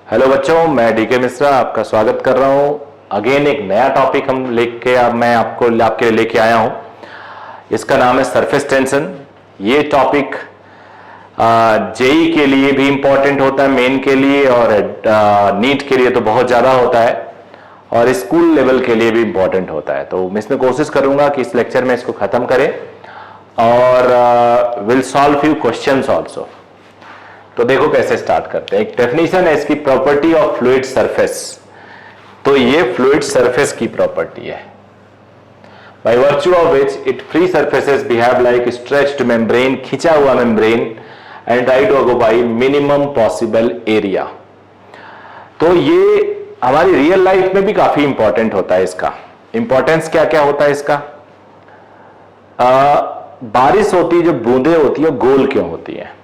Hello बच्चों, मैं DK Mishra आपका स्वागत कर रहा हूं। अगेन एक नया टॉपिक हम मैं आपके लिए लेके आया हूं। इसका नाम है सरफेस टेंशन। ये टॉपिक जेई के लिए भी इंपॉर्टेंट होता है, मेन के लिए, और नीट के लिए तो बहुत ज़्यादा होता है, और स्कूल लेवल के लिए भी इंपॉर्टेंट होता है। तो मैं इसमें कोशिश करूंगा कि इस लेक्चर में इसको ख़त्म करें और will solve few questions also. तो देखो कैसे स्टार्ट करते हैं। एक डेफिनेशन है इसकी, प्रॉपर्टी ऑफ फ्लूइड सरफेस। तो ये फ्लूइड सरफेस की प्रॉपर्टी है, by virtue of which it free surfaces behave like stretched membrane, खिंचा हुआ membrane, and try to occupy minimum possible area. तो ये हमारी रियल लाइफ में भी काफी इंपॉर्टेंट होता है। इसका इंपॉर्टेंस क्या क्या होता है इसका? बारिश होती है, जो बूंदे होती है, गोल क्यों होती है?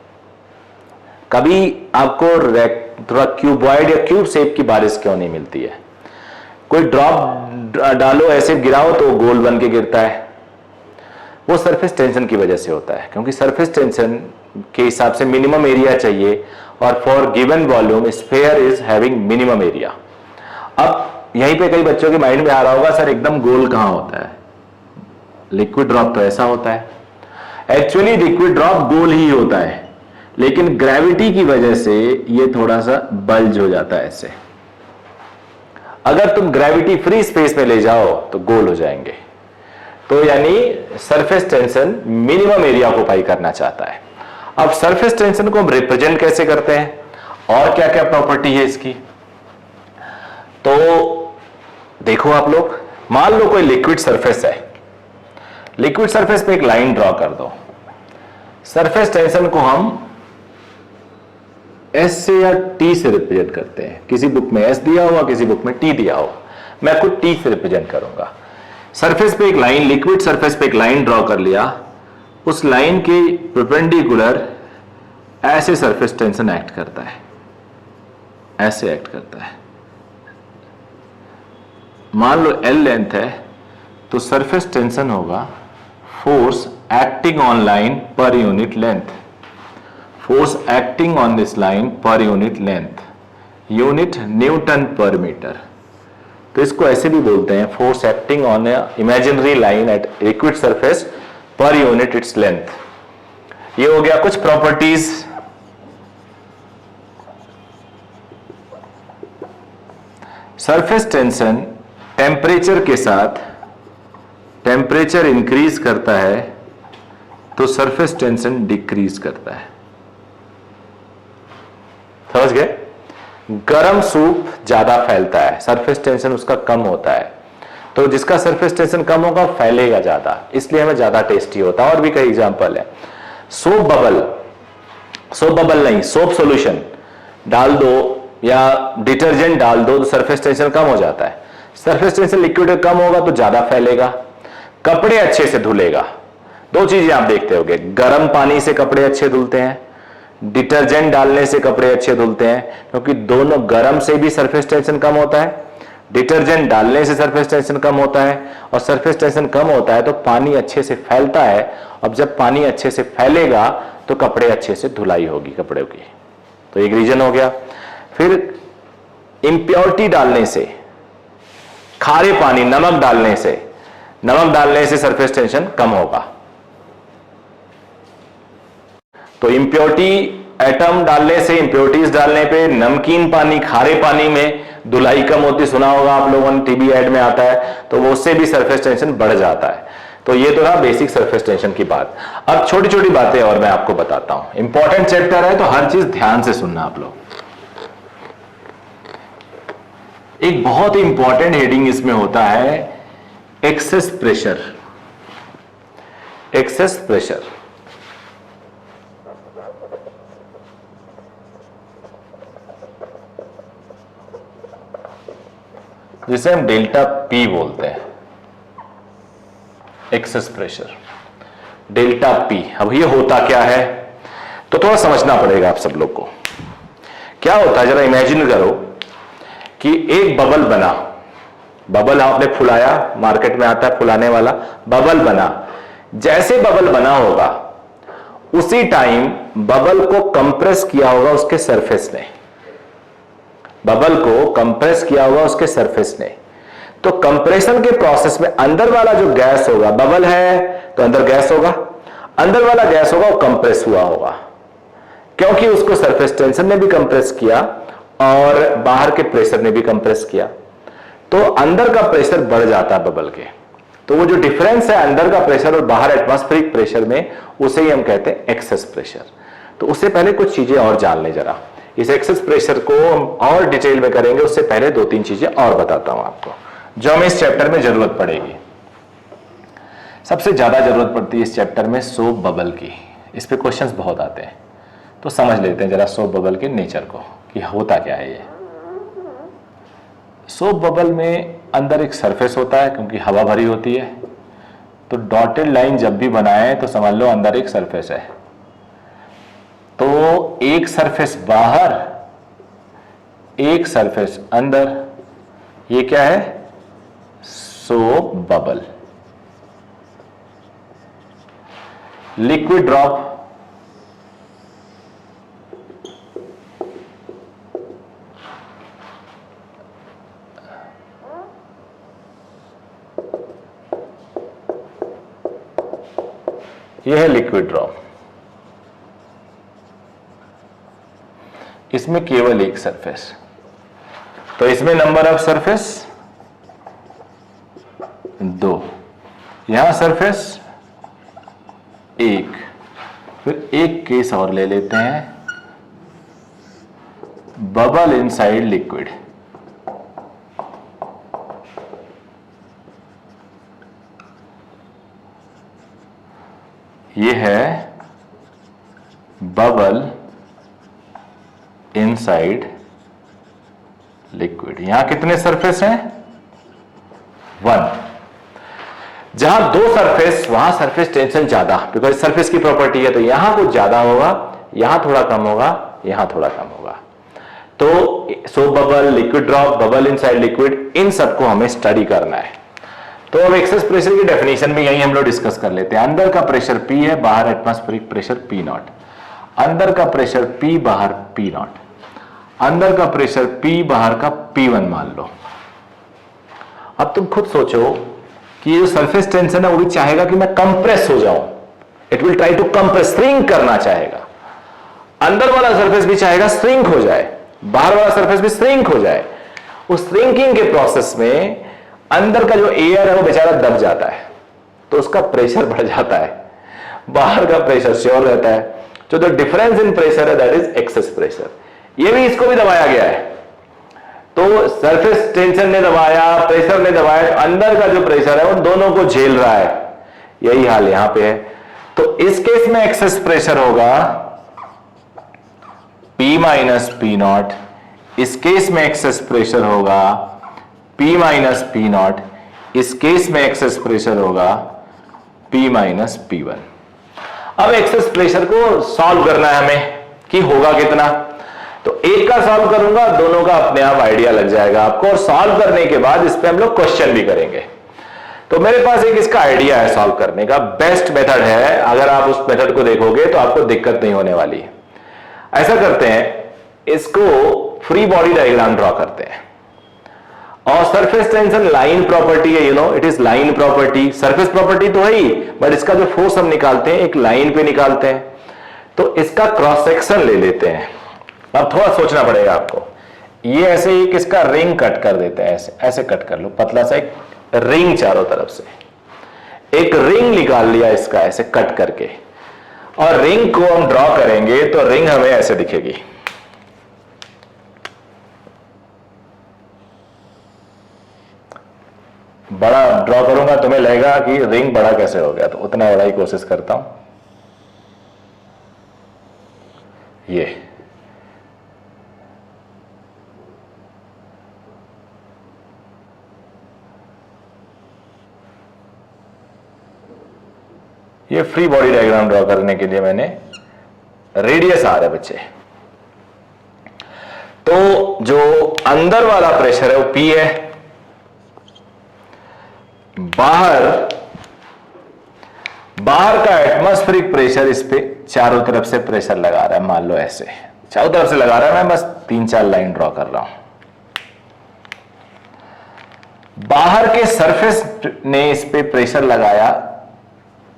कभी आपको थोड़ा क्यूबॉइड या क्यूब शेप की बारिश क्यों नहीं मिलती है? कोई ड्रॉप डालो, ऐसे गिराओ तो गोल बन के गिरता है। वो सरफेस टेंशन की वजह से होता है, क्योंकि सरफेस टेंशन के हिसाब से मिनिमम एरिया चाहिए, और for given volume sphere is having minimum area. अब यहीं पे कई बच्चों के माइंड में आ रहा होगा, सर एकदम गोल कहां होता है? लिक्विड ड्रॉप तो ऐसा होता है। एक्चुअली लिक्विड ड्रॉप गोल ही होता है, लेकिन ग्रेविटी की वजह से ये थोड़ा सा बल्ज हो जाता है ऐसे। अगर तुम ग्रेविटी फ्री स्पेस में ले जाओ तो गोल हो जाएंगे। तो यानी surface tension minimum area occupy करना चाहता है। अब सरफेस टेंशन को हम रिप्रेजेंट कैसे करते हैं और क्या क्या प्रॉपर्टी है इसकी? तो देखो आप लोग, मान लो कोई लिक्विड सरफेस है। लिक्विड सरफेस पे एक लाइन ड्रॉ कर दो। सरफेस टेंशन को हम एस से या टी से रिप्रेजेंट करते हैं। किसी बुक में एस दिया हुआ, किसी बुक में टी दिया हुआ, मैं खुद टी से रिप्रेजेंट करूंगा। सरफेस पे एक लाइन, लिक्विड सरफेस पे एक लाइन ड्रॉ कर लिया। उस लाइन के परपेंडिकुलर ऐसे सरफेस टेंशन एक्ट करता है, ऐसे एक्ट करता है। मान लो एल लेंथ है, तो सरफेस टेंशन होगा force acting on line per unit length. Force acting on this line per unit length, unit Newton पर मीटर। तो इसको ऐसे भी बोलते हैं, force acting on imaginary line at liquid surface per unit its length. ये हो गया कुछ प्रॉपर्टीज। सरफेस टेंशन टेम्परेचर के साथ, टेम्परेचर इंक्रीज करता है तो सरफेस टेंशन डिक्रीज करता है। समझ गए? गर्म सूप ज्यादा फैलता है, सरफेस टेंशन उसका कम होता है। तो जिसका सरफेस टेंशन कम होगा फैलेगा ज्यादा, इसलिए हमें ज्यादा टेस्टी होता है। और भी कई एग्जांपल है। सोप बबल नहीं, सोप सॉल्यूशन डाल दो या डिटर्जेंट डाल दो तो सरफेस टेंशन कम हो जाता है। सरफेस टेंशन लिक्विड कम होगा तो ज्यादा फैलेगा, कपड़े अच्छे से धुलेगा। दो चीजें आप देखते होंगे, गर्म पानी से कपड़े अच्छे धुलते हैं, डिटर्जेंट डालने से कपड़े अच्छे धुलते हैं, क्योंकि दोनों गर्म से भी सरफेस टेंशन कम होता है, डिटर्जेंट डालने से सरफेस टेंशन कम होता है, और सरफेस टेंशन कम होता है तो पानी अच्छे से फैलता है। अब जब पानी अच्छे से फैलेगा तो कपड़े अच्छे से धुलाई होगी कपड़े की। तो एक रीजन हो गया। फिर इंप्योरिटी डालने से, खारे पानी, नमक डालने से सरफेस टेंशन कम होगा। तो इंप्योरिटी एटम डालने से, इंप्योरिटीज डालने पे, नमकीन पानी, खारे पानी में धुलाई कम होती, सुना होगा आप लोगों ने, टीबी ऐड में आता है, तो वो उससे भी सरफेस टेंशन बढ़ जाता है। तो ये तो रहा बेसिक सरफेस टेंशन की बात। अब छोटी छोटी बातें और मैं आपको बताता हूं। इंपॉर्टेंट चैप्टर है तो हर चीज ध्यान से सुनना आप लोग। एक बहुत इंपॉर्टेंट हेडिंग इसमें होता है एक्सेस प्रेशर। एक्सेस प्रेशर जिसे हम डेल्टा पी बोलते हैं, एक्सेस प्रेशर, डेल्टा पी। अब ये होता क्या है तो थोड़ा समझना पड़ेगा आप सब लोग को। क्या होता है, जरा इमेजिन करो कि एक बबल बना, बबल आपने फुलाया, मार्केट में आता है फुलाने वाला, बबल बना। जैसे बबल बना होगा उसी टाइम बबल को कंप्रेस किया होगा उसके सरफेस ने। बबल को कंप्रेस किया हुआ उसके सरफेस ने। तो कंप्रेशन के प्रोसेस में अंदर वाला जो गैस होगा, बबल है तो अंदर गैस होगा, अंदर वाला गैस होगा वो कंप्रेस हुआ होगा, क्योंकि उसको सरफेस टेंशन ने भी कंप्रेस किया और बाहर के प्रेशर ने भी कंप्रेस किया। तो अंदर का प्रेशर बढ़ जाता है बबल के। तो वो जो डिफरेंस है अंदर का प्रेशर और बाहर एटमॉस्फेरिक प्रेशर में, उसे ही हम कहते हैं एक्सेस प्रेशर। तो उससे पहले कुछ चीजें और जान लें जरा। इस एक्सेस प्रेशर को हम और डिटेल में करेंगे, उससे पहले 2-3 चीजें और बताता हूं आपको जो हमें इस चैप्टर में जरूरत पड़ेगी। सबसे ज्यादा जरूरत पड़ती है इस चैप्टर में सोप बबल की। इस पे क्वेश्चंस बहुत आते हैं, तो समझ लेते हैं जरा सोप बबल के नेचर को कि होता क्या है ये। सोप बबल में अंदर एक सरफेस होता है, क्योंकि हवा भरी होती है। तो डॉटेड लाइन जब भी बनाए तो समझ लो अंदर एक सरफेस है। तो एक सरफेस बाहर, एक सरफेस अंदर, ये क्या है? Soap bubble. लिक्विड ड्रॉप, यह है लिक्विड ड्रॉप। इसमें केवल एक सरफेस, तो इसमें नंबर ऑफ सरफेस 2, यहां सरफेस 1। फिर एक केस और ले लेते हैं, बबल इनसाइड लिक्विड। ये है बबल इनसाइड लिक्विड। यहां कितने सरफेस हैं? 1। जहां 2 सरफेस, वहां सरफेस टेंशन ज्यादा, बिकॉज सरफेस की प्रॉपर्टी है। तो यहां कुछ ज्यादा होगा, यहां थोड़ा कम होगा, यहां थोड़ा कम होगा। तो soap bubble, liquid drop, bubble inside liquid, इन सबको हमें स्टडी करना है। तो अब एक्सेस प्रेशर की डेफिनेशन भी यही हम लोग डिस्कस कर लेते हैं। अंदर का प्रेशर P है, बाहर एटमॉस्फेरिक प्रेशर P0। अंदर का प्रेशर P, बाहर P0। अंदर का प्रेशर P, बाहर का P1 मान लो। अब तुम खुद सोचो कि ये जो सरफेस टेंशन है वो भी चाहेगा कि मैं कंप्रेस हो जाऊं। It will try to compress, shrink करना चाहेगा। अंदर वाला सरफेस भी चाहेगा श्रिंक हो जाए, बाहर वाला सरफेस भी श्रिंक हो जाए। उस श्रिंकिंग के प्रोसेस में अंदर का जो एयर है वो बेचारा दब जाता है, तो उसका प्रेशर बढ़ जाता है, बाहर का प्रेशर श्योर रहता है। जो द डिफरेंस इन प्रेशर है दैट इज एक्सेस प्रेशर। ये भी, इसको भी दबाया गया है। तो सरफेस टेंशन ने दबाया, प्रेशर ने दबाया, तो अंदर का जो प्रेशर है उन दोनों को झेल रहा है। यही हाल यहां पे है। तो इस केस में एक्सेस प्रेशर होगा P माइनस P0। इस केस में एक्सेस प्रेशर होगा P माइनस P0। इस केस में एक्सेस प्रेशर होगा P माइनस P1। अब एक्सेस प्रेशर को सॉल्व करना है हमें कि होगा कितना। तो एक का सॉल्व करूंगा, दोनों का अपने आप आइडिया लग जाएगा आपको। और सॉल्व करने के बाद इस पे हम लोग क्वेश्चन भी करेंगे। तो मेरे पास एक इसका आइडिया है सॉल्व करने का, बेस्ट मेथड है। अगर आप उस मेथड को देखोगे तो आपको दिक्कत नहीं होने वाली है। ऐसा करते हैं, इसको फ्री बॉडी डायग्राम ड्रॉ करते हैं। और सरफेस टेंशन लाइन प्रॉपर्टी है, you know it is line property. Surface property तो है ही, बट इसका जो फोर्स हम निकालते हैं एक लाइन पे निकालते हैं। तो इसका क्रॉस सेक्शन ले लेते हैं। अब थोड़ा सोचना पड़ेगा आपको। ये ऐसे एक इसका रिंग कट कर देते हैं, ऐसे ऐसे कट कर लो, पतला सा एक रिंग चारों तरफ से। एक रिंग निकाल लिया इसका ऐसे कट करके, और रिंग को हम ड्रॉ करेंगे तो रिंग हमें ऐसे दिखेगी। बड़ा ड्रॉ करूंगा, तुम्हें लगेगा कि रिंग बड़ा कैसे हो गया, तो उतना बड़ा ही कोशिश करता हूं। ये फ्री बॉडी डायग्राम ड्रॉ करने के लिए मैंने रेडियस आ रहा है बच्चे। तो जो अंदर वाला प्रेशर है वो P है, बाहर का एटमॉस्फेरिक प्रेशर इस पे चारों तरफ से प्रेशर लगा रहा है। मान लो ऐसे चारों तरफ से लगा रहा है, मैं बस 3-4 लाइन ड्रॉ कर रहा हूं। बाहर के सरफेस ने इस पे प्रेशर लगाया,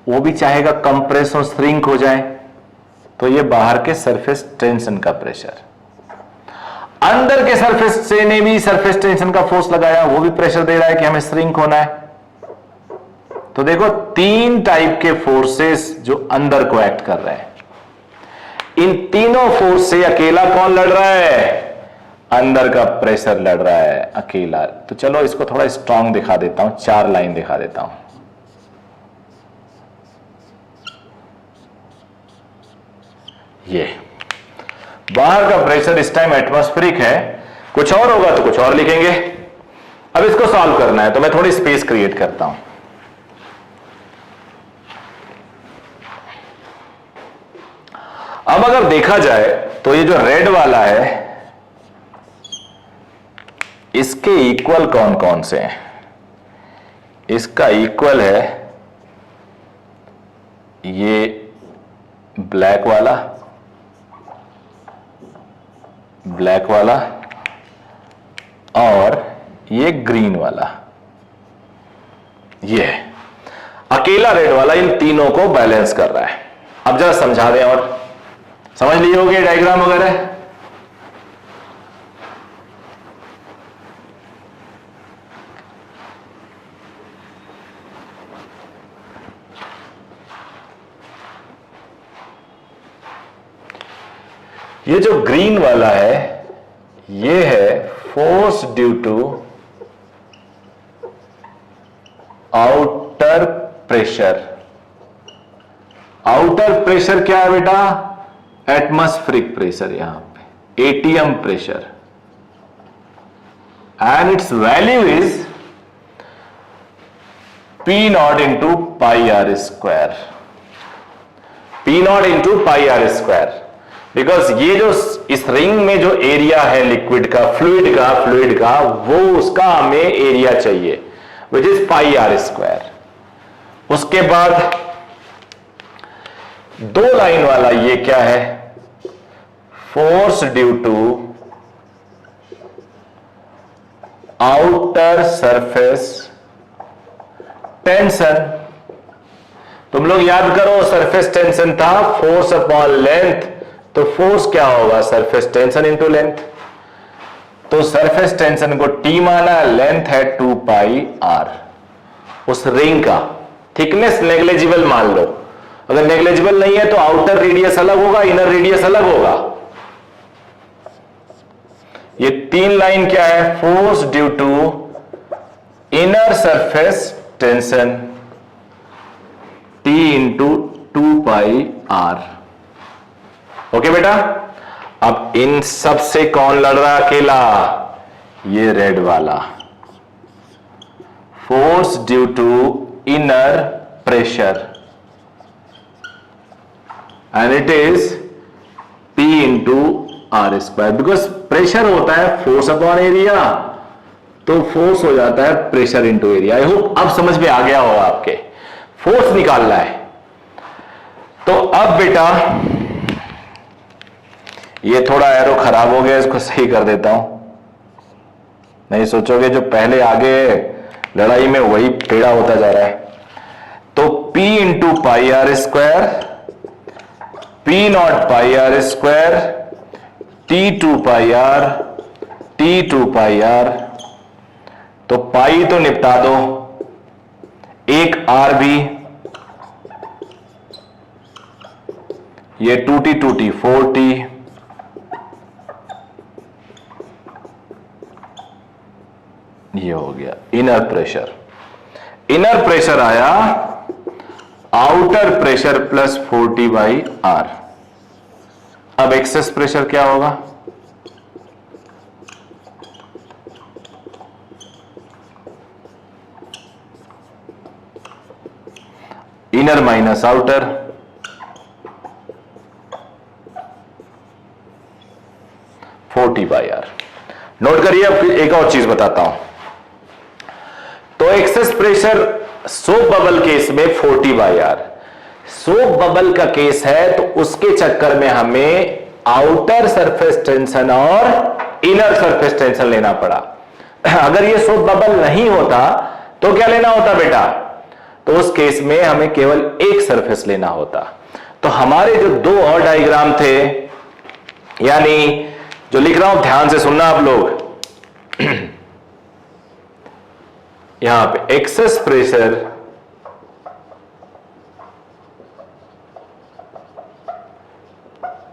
वो भी चाहेगा कंप्रेस और श्रिंक हो जाए, तो ये बाहर के सरफेस टेंशन का प्रेशर। अंदर के सरफेस से ने भी सरफेस टेंशन का फोर्स लगाया, वो भी प्रेशर दे रहा है कि हमें श्रिंक होना है। तो देखो 3 टाइप के फोर्सेस जो अंदर को एक्ट कर रहे हैं। इन तीनों फोर्स से अकेला कौन लड़ रहा है? अंदर का प्रेशर लड़ रहा है अकेला। तो चलो इसको थोड़ा स्ट्रांग दिखा देता हूं, 4 लाइन दिखा देता हूं। ये बाहर का प्रेशर इस टाइम एटमॉस्फेरिक है, कुछ और होगा तो कुछ और लिखेंगे। अब इसको सॉल्व करना है तो मैं थोड़ी स्पेस क्रिएट करता हूं। अब अगर देखा जाए तो ये जो रेड वाला है, इसके इक्वल कौन कौन से हैं? इसका इक्वल है ये ब्लैक वाला, और ये ग्रीन वाला। ये अकेला रेड वाला इन तीनों को बैलेंस कर रहा है। अब जरा समझा दें, और समझ लिए होंगे डायग्राम वगैरह। ये जो ग्रीन वाला है, ये है force due to outer pressure. Outer pressure क्या है बेटा? एटमॉस्फेरिक प्रेशर, यहां पे ATM pressure, and its value is P naught into pi R square. P naught into pi R square, because ये जो इस रिंग में जो एरिया है लिक्विड का, फ्लूइड का, वो उसका हमें एरिया चाहिए, which is pi R square. उसके बाद 2 लाइन वाला ये क्या है? Force due to outer surface tension. तुम लोग याद करो, सरफेस टेंशन था फोर्स अपॉन लेंथ, तो फोर्स क्या होगा? Surface tension into length. तो सरफेस टेंशन को T माना, लेंथ है 2 पाई आर। उस रिंग का थिकनेस नेग्लिजिबल मान लो। अगर नेग्लिजिबल नहीं है तो आउटर रेडियस अलग होगा, इनर रेडियस अलग होगा। ये 3 लाइन क्या है? Force due to inner surface tension T into 2 pi R. Okay बेटा, अब इन सब से कौन लड़ रहा है अकेला? ये रेड वाला। Force due to inner pressure, and it is P into R square. Because pressure होता है फोर्स अपॉन एरिया, तो फोर्स हो जाता है pressure into area. I hope अब समझ में आ गया होगा आपके। फोर्स निकालना है। तो अब बेटा ये थोड़ा एरो खराब हो गया, इसको सही कर देता हूं। नहीं सोचोगे जो पहले आगे लड़ाई में वही टेढ़ा होता जा रहा है। तो P into pi R square, P naught pi R square, T2 pi R, T2 pi R. तो पाई तो निपटा दो, एक आर भी, ये 2T 2T 4T, ये हो गया इनर प्रेशर। इनर प्रेशर आया outer pressure plus 4T by R. अब एक्सेस प्रेशर क्या होगा? Inner minus outer, forty by R. Note करिए। अब एक और चीज बताता हूं। तो excess pressure soap bubble case में 40 बाई आर। सोप बबल का केस है तो उसके चक्कर में हमें आउटर सरफेस टेंशन और इनर सरफेस टेंशन लेना पड़ा। अगर ये सोप बबल नहीं होता तो क्या लेना होता बेटा? तो उस केस में हमें केवल एक सरफेस लेना होता। तो हमारे जो दो और डायग्राम थे, यानी जो लिख रहा हूं ध्यान से सुनना आप लोग, यहां पे excess pressure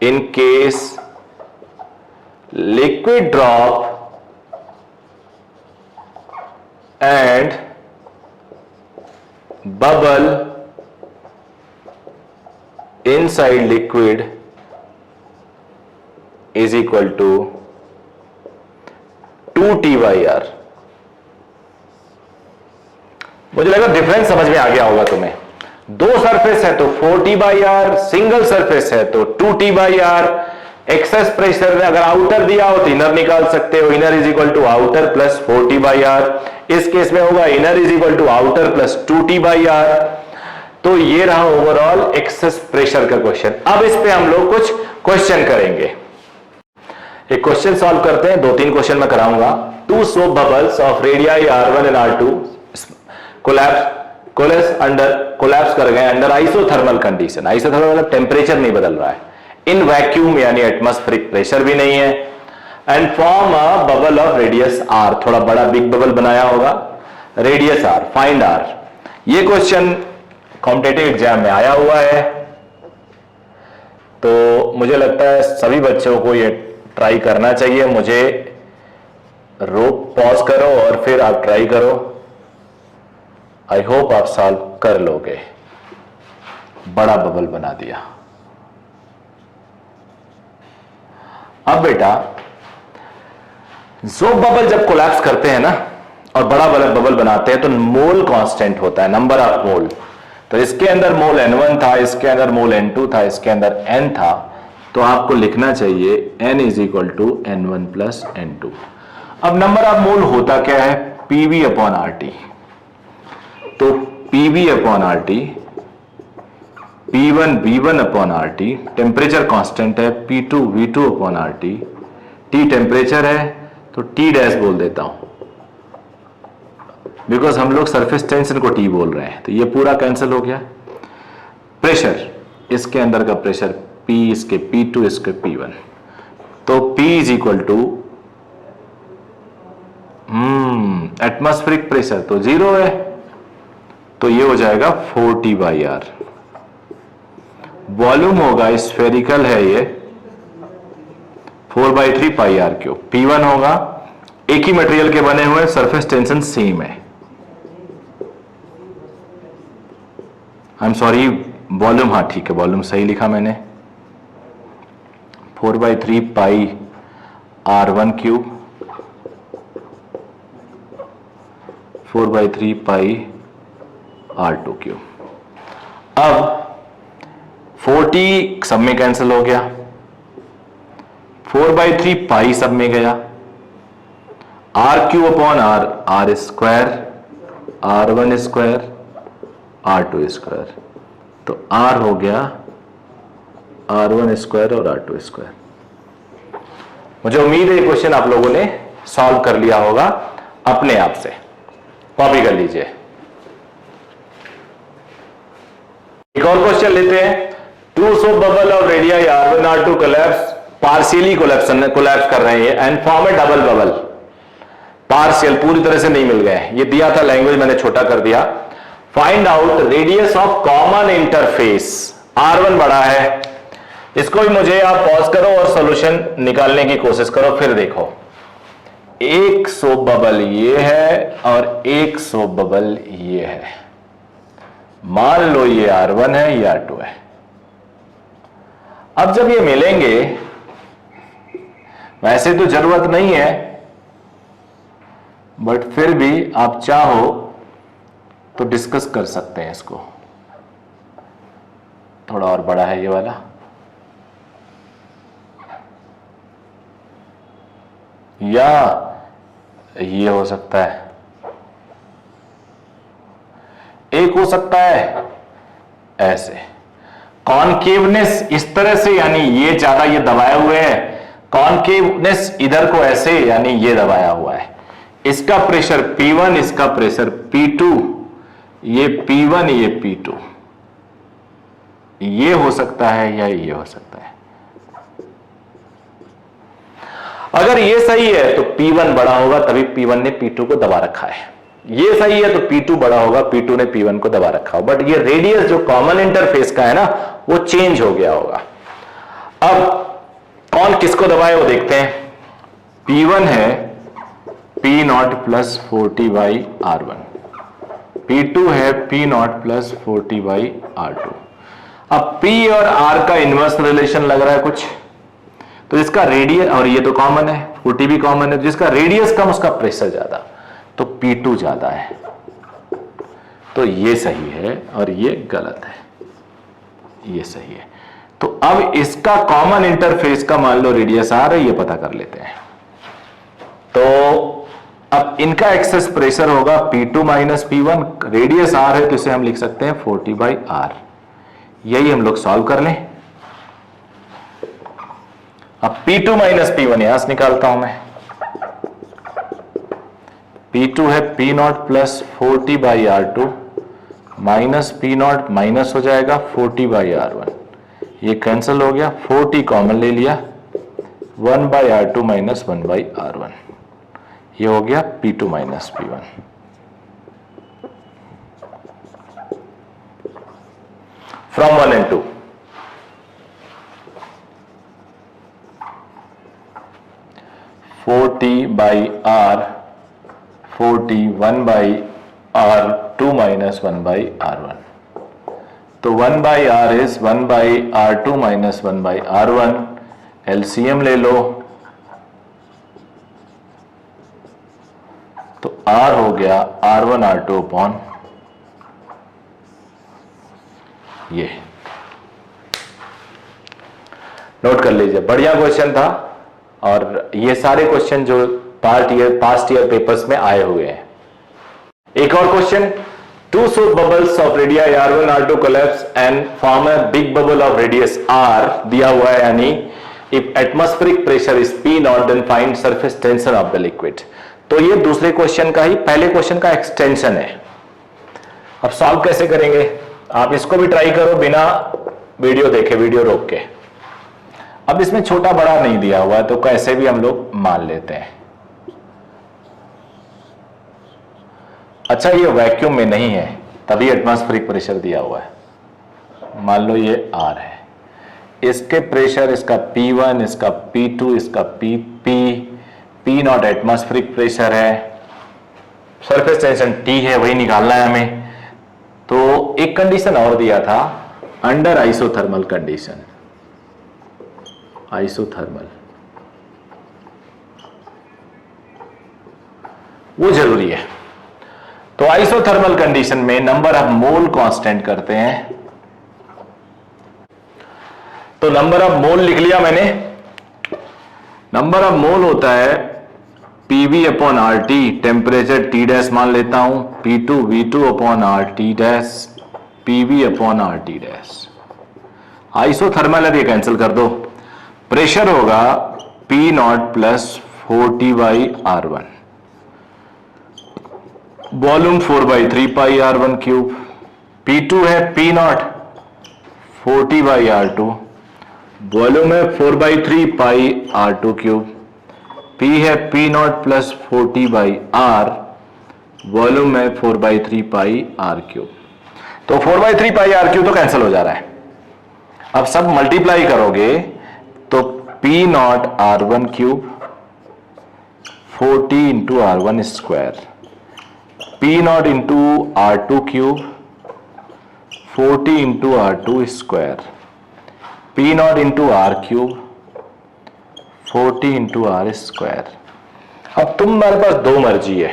in case liquid drop and bubble inside liquid is equal to 2T by R। मुझे लगा डिफरेंस समझ में आ गया होगा तुम्हें। दो सरफेस है तो 4T by are, single surface है तो 2T by are. Excess pressure में अगर आउटर दिया हो तो इनर निकाल सकते हो, inner is equal to outer plus 4T by R. इस केस में होगा inner is equal to outer plus 2T by R. तो ये रहा ओवरऑल एक्सेस प्रेशर का क्वेश्चन। अब इस पे हम लोग कुछ क्वेश्चन करेंगे। एक क्वेश्चन सॉल्व करते हैं, दो तीन क्वेश्चन मैं कराऊंगा। Two soap bubbles of radii R1 and R2 collapse कर गए अंडर आइसोथर्मल कंडीशन। आइसोथर्मल मतलब टेम्परेचर नहीं बदल रहा है, इन वैक्यूम यानी एटमॉस्फेरिक प्रेशर भी नहीं है, and form a bubble of radius R. थोड़ा बड़ा बिग बबल बनाया होगा, रेडियस आर, फाइंड आर। ये क्वेश्चन कॉम्पिटिटिव एग्जाम में आया हुआ है, तो मुझे लगता है सभी बच्चों को ये ट्राई करना चाहिए। मुझे पॉज करो और फिर आप ट्राई करो। आई होप आप सॉल्व कर लोगे। बड़ा बबल बना दिया। अब बेटा सोप बबल जब कोलैप्स करते हैं ना और बड़ा बबल बनाते हैं तो मोल कांस्टेंट होता है, नंबर ऑफ मोल। तो इसके अंदर मोल N1 था, इसके अंदर मोल N2 था, इसके अंदर N था, तो आपको लिखना चाहिए N is equal to N1 plus N2। अब नंबर ऑफ मोल होता क्या है? PV upon RT। तो PV upon RT, P1 V1 upon RT, temperature constant है, P2 V2 upon RT, T temperature है तो T डैश बोल देता हूं, बिकॉज हम लोग सरफेस टेंशन को T बोल रहे हैं, तो ये पूरा कैंसिल हो गया। प्रेशर, इसके अंदर का प्रेशर P, इसके P2, इसके P1, तो P is equal to atmospheric pressure तो 0 है, तो ये हो जाएगा 4T बाई आर। वॉल्यूम होगा, स्फेरिकल है ये, 4/3 पाई आर क्यूब। P1 होगा, एक ही मटेरियल के बने हुए, सरफेस टेंशन सेम है। आई एम सॉरी, वॉल्यूम, हाँ ठीक है, वॉल्यूम सही लिखा मैंने, 4/3 पाई R1 क्यूब, 4/3 पाई R2 क्यूब। अब 40 सब में कैंसिल हो गया, 4/3 पाई सब में गया, R cube upon R, R square, R1 square, R2 square, तो R हो गया R1 स्क्वायर और R2 स्क्वायर। मुझे उम्मीद है ये क्वेश्चन आप लोगों ने सॉल्व कर लिया होगा अपने आप से। कॉपी कर लीजिए। एक और क्वेश्चन लेते हैं। Two soap bubble of radii R1 R2 collapse, partially collapse कर रहे हैं and form a double bubble. Partial, पूरी तरह से नहीं मिल गए, ये दिया था, लैंग्वेज मैंने छोटा कर दिया। Find out radius of common interface. R1 बड़ा है, इसको भी मुझे आप पॉज करो और सॉल्यूशन निकालने की कोशिश करो, फिर देखो। एक सोप बबल ये है और एक सोप बबल ये है। मान लो ये R1 है, ये R2 है। अब जब ये मिलेंगे, वैसे तो जरूरत नहीं है, बट फिर भी आप चाहो तो डिस्कस कर सकते हैं इसको। थोड़ा और बड़ा है ये वाला, या ये हो सकता है, एक हो सकता है ऐसे। कॉनकेवनेस इस तरह से, यानी ये ज्यादा ये दबाए हुए है, कॉनकेवनेस इधर को ऐसे, यानी ये दबाया हुआ है। इसका प्रेशर P1, इसका प्रेशर P2, ये P1 ये P2, ये हो सकता है या ये हो सकता है। अगर ये सही है तो P1 बड़ा होगा, तभी P1 ने P2 को दबा रखा है। ये सही है तो P2 बड़ा होगा, P2 ने P1 को दबा रखा होगा। बट ये रेडियस जो कॉमन इंटरफेस का है ना, वो चेंज हो गया होगा। अब कौन किसको दबाए वो देखते हैं। P1 है P0 प्लस 40/R1, P2 है P0 प्लस 40/R2। अब P और R का इनवर्स रिलेशन लग रहा है कुछ, तो इसका रेडियस, और ये तो कॉमन है, 40 भी कॉमन है, जिसका रेडियस कम उसका प्रेशर ज्यादा, तो P2 ज्यादा है। तो ये सही है और ये गलत है, ये सही है। तो अब इसका कॉमन इंटरफेस का मान लो रेडियस R है, ये पता कर लेते हैं। तो अब इनका एक्सेस प्रेशर होगा P2 minus P1, radius R है तो इसे हम लिख सकते हैं 40/R। यही हम लोग सॉल्व कर लें। अब P2 माइनस P1 यहां से निकालता हूं मैं। P2 है P0 plus 40/R2 minus P0 minus हो जाएगा 40/R1, ये कैंसिल हो गया, 40 कॉमन ले लिया, 1/R2 माइनस 1/R1, ये हो गया P2 minus P1। From 1 and 2 40/R 40 1/R2 minus 1/R1, तो 1/R is 1/R2 minus 1/R1। LCM ले लो तो R हो गया R1 R2 अपॉन ये। नोट कर लीजिए, बढ़िया क्वेश्चन था, और ये सारे क्वेश्चन जो पास्ट ईयर पेपर्स में आए हुए हैं। एक और question, two soap bubbles of radius R1 R2 collapse and form a big bubble of radius R दिया हुआ है, यानी if atmospheric pressure is P0 then find surface tension of the liquid. तो ये दूसरे क्वेश्चन का ही पहले क्वेश्चन का एक्सटेंशन है। अब सॉल्व कैसे करेंगे, आप इसको भी ट्राई करो बिना वीडियो देखे, वीडियो रोक के। अब इसमें छोटा बड़ा नहीं दिया हुआ है तो कैसे भी हम लोग मान लेते हैं। अच्छा, ये वैक्यूम में नहीं है तभी एटमॉस्फेरिक प्रेशर दिया हुआ है। मान लो ये R है, इसके प्रेशर, इसका P1, इसका P2, इसका P0 एटमॉस्फेरिक प्रेशर है, सरफेस टेंशन T है, वही निकालना है हमें। तो एक कंडीशन और दिया था, अंडर आइसोथर्मल कंडीशन, आइसोथर्मल, वो जरूरी है। तो आइसोथर्मल कंडीशन में नंबर ऑफ मोल कांस्टेंट करते हैं। तो नंबर ऑफ मोल लिख लिया मैंने। नंबर ऑफ मोल होता है PV upon RT, temperature T dash मान लेता हूं, P2 V2 upon RT dash, PV upon RT dash. Isothermal है, ये कैंसिल कर दो। प्रेशर होगा P0 plus 40/R1, volume 4/3πR1 cube. P2 है P0 40/R2, वॉल्यूम है 4/3πR2 क्यूब। P है P0 प्लस 40/R, वॉल्यूम है 4/3πR क्यूब। तो 4/3πR क्यूब तो कैंसिल हो जा रहा है। अब सब मल्टीप्लाई करोगे तो P0 R1 cube 40 into R1 square, P0 into R2 cube 40 into R2 square, P0 into R cube 40 into R square. अब तुम्हारे पास दो मर्जी है,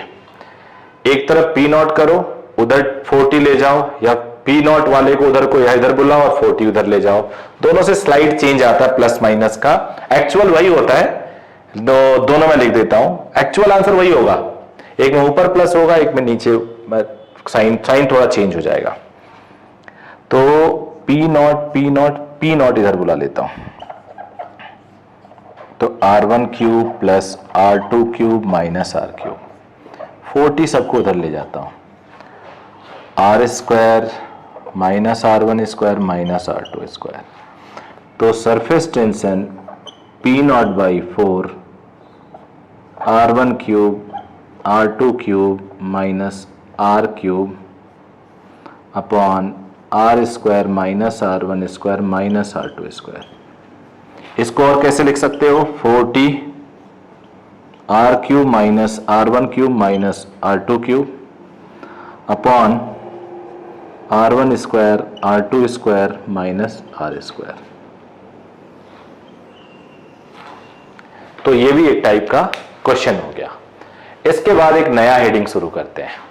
एक तरफ P0 करो, उधर 40 ले जाओ, या P0 वाले को उधर को या इधर बुलाओ और 40 उधर ले जाओ। दोनों से स्लाइड चेंज आता है प्लस माइनस का, एक्चुअल वही होता है। दोनों में लिख देता हूं, एक्चुअल आंसर वही होगा, एक में ऊपर प्लस होगा, एक में नीचे साइन थोड़ा चेंज हो जाएगा। तो P0 इधर बुला लेता हूं, तो R1 cube plus R2 cube minus R cube. 40 सबको उधर ले जाता हूं, R square minus R1 square minus R2 square, तो surface tension P0/4 R1 cube R2 cube minus R cube upon R square minus R1 square minus R2 square. इसको और कैसे लिख सकते हो, 40 R cube minus R1 cube minus R2 cube upon R1 square R2 square minus R square. तो ये भी एक टाइप का क्वेश्चन हो गया। इसके बाद एक नया हेडिंग शुरू करते हैं।